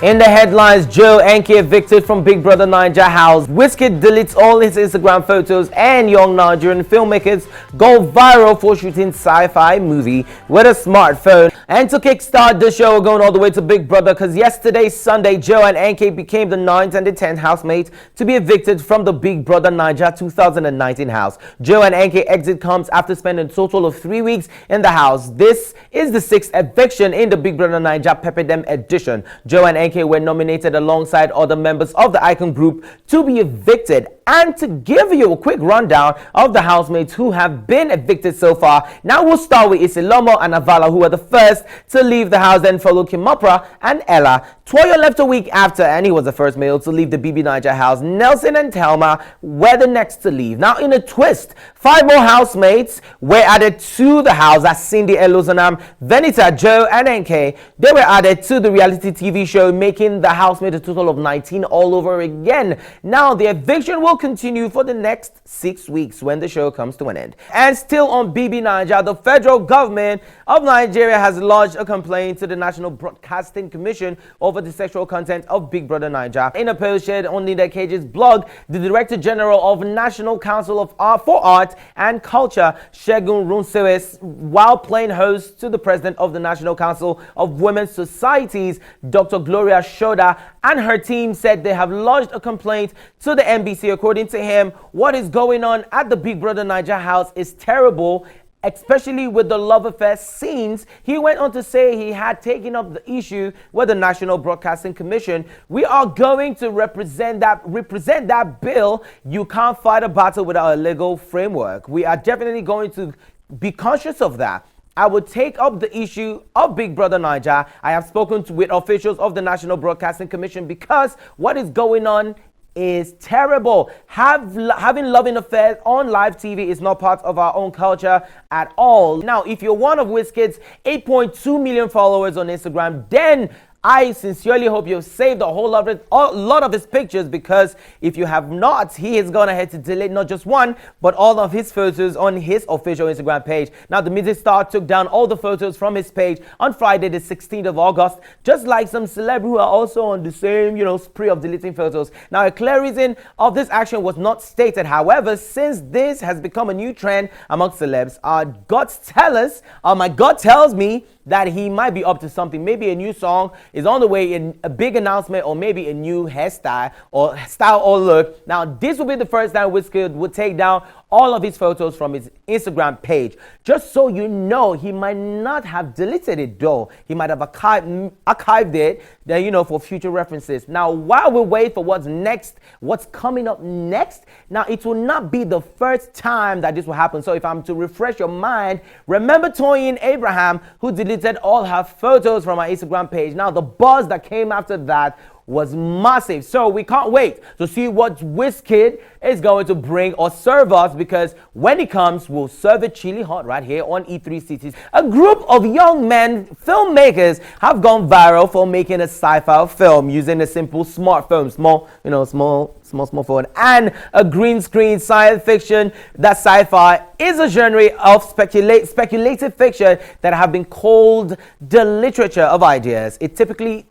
In the headlines, Joe Enke evicted from Big Brother Naija house. Wizkid deletes all his Instagram photos, and young Nigerian filmmakers go viral for shooting sci-fi movie with a smartphone. And to kickstart the show, we're going all the way to Big Brother because yesterday, Sunday, Joe and Enke became the 9th and the 10th housemates to be evicted from the Big Brother Naija 2019 house. Joe and Enke exit comes after spending a total of 3 weeks in the house. This is the 6th eviction in the Big Brother Naija Pepperdam edition. Joe and Enke were nominated alongside other members of the Icon group to be evicted. And to give you a quick rundown of the housemates who have been evicted so far, now we'll start with Isilomo and Avala, who were the first to leave the house, then followed Kimopra and Ella. Toyo left a week after, and he was the first male to leave the BB Naija house. Nelson and Thelma were the next to leave. Now, in a twist, 5 more housemates were added to the house as Cindy Elozanam, Venita, Joe, and Enke. They were added to the reality TV show, making the housemate a total of 19 all over again. Now, the eviction will continue for the next 6 weeks when the show comes to an end. And still on BB Naija, the federal government of Nigeria has lodged a complaint to the National Broadcasting Commission over the sexual content of Big Brother Naija. In a post shared on Linda Cage's blog, the Director General of National Council of for Art and Culture, Segun Runsewes, while playing host to the President of the National Council of Women's Societies, Dr. Gloria Shoda, and her team said they have lodged a complaint to the NBC. According to him, what is going on at the Big Brother Naija house is terrible, especially with the love affair scenes. He went on to say he had taken up the issue with the National Broadcasting Commission. We are going to represent that bill. You can't fight a battle without a legal framework. We are definitely going to be conscious of that. I would take up the issue of Big Brother Naija. I have spoken with officials of the National Broadcasting Commission because what is going on is terrible. Having loving affairs on live TV is not part of our own culture at all. Now, if you're one of Wizkid's 8.2 million followers on Instagram, then I sincerely hope you've saved a lot of his pictures, because if you have not, he is going ahead to delete not just one, but all of his photos on his official Instagram page. Now, the music star took down all the photos from his page on Friday, the 16th of August, just like some celebs who are also on the same, spree of deleting photos. Now, a clear reason of this action was not stated. However, since this has become a new trend amongst celebs, my gut tells me that he might be up to something. Maybe a new song is on the way, in a big announcement, or maybe a new hairstyle or style or look. Now, this will be the first time Wizkid would take down all of his photos from his Instagram page. Just so you know, he might not have deleted it though. He might have archived it, for future references. Now, while we wait for what's coming up next, now it will not be the first time that this will happen. So if I'm to refresh your mind, remember Toyin Abraham, who deleted all her photos from her Instagram page. Now, the buzz that came after that was massive. So we can't wait to see what Wizkid is going to bring or serve us, because when it comes, we'll serve it chili hot right here on E360. A group of young men filmmakers have gone viral for making a sci-fi film using a simple smartphone, small phone, and a green screen science fiction. That sci-fi is a genre of speculative fiction that have been called the literature of ideas. It typically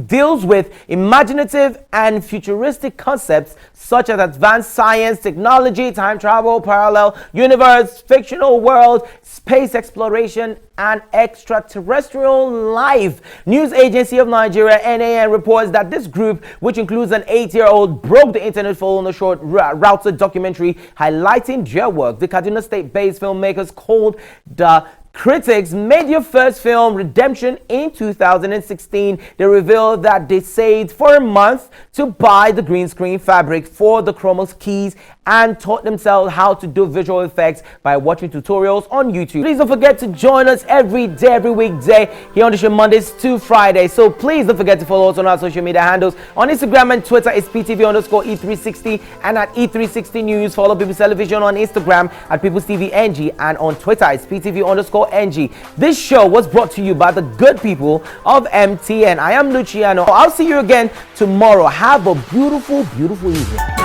deals with imaginative and futuristic concepts such as advanced science, technology, time travel, parallel universe, fictional world, space exploration, and extraterrestrial life. News Agency of Nigeria, NAN, reports that this group, which includes an 8-year-old, broke the internet following a short routed documentary highlighting their work. The Kaduna State-based filmmakers called the Critics made their first film, Redemption, in 2016. They revealed that they saved for a month to buy the green screen fabric for the chromos keys and taught themselves how to do visual effects by watching tutorials on YouTube. Please don't forget to join us every weekday here on the show, Mondays to Fridays. So please don't forget to follow us on our social media handles. On Instagram and Twitter, it's PTV_E360 and at E360 News. Follow People's Television on Instagram at People's TV NG, and on Twitter, it's PTV_NG. This show was brought to you by the good people of MTN. I am Luciano. I'll see you again tomorrow. Have a beautiful evening.